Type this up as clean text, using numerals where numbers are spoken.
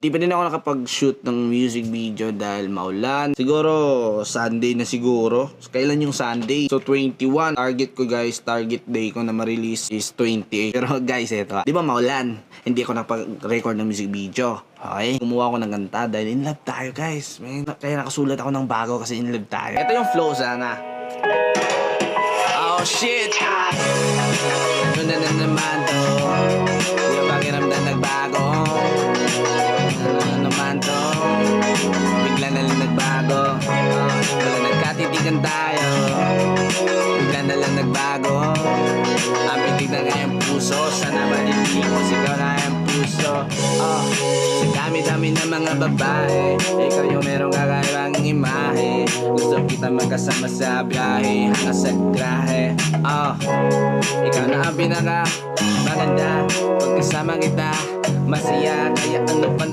Di pa din ako nakapag-shoot ng music video dahil maulan. Siguro Sunday na siguro. Kailan yung Sunday? So 21. Target ko guys, target day ko na ma-release is 28. Pero guys, eto. Di ba maulan? Hindi ako nakapag-record ng music video. Okay? Kumuha ako ng kanta dahil in love tayo guys. Kaya nakasulat ako ng bago kasi in love tayo. Ito yung flow sana. Oh shit! Ano na naman to? Yung pakiramdam nagbago. Ano naman to? Bigla na lang nagbago. Wala nagkatitigan tayo. Bigla na lang nagbago. Ang pitig na ngayong puso. Sana malili mo sigaw na yung puso. Sa dami-dami ng mga babae, ikaw yung merong kakaibang imahe. Gusto kita magkasama sa biyahe hanggang sa grahe. Ikaw na ang pinaka maganda. Pag kasama kita, masaya. Kaya ano pang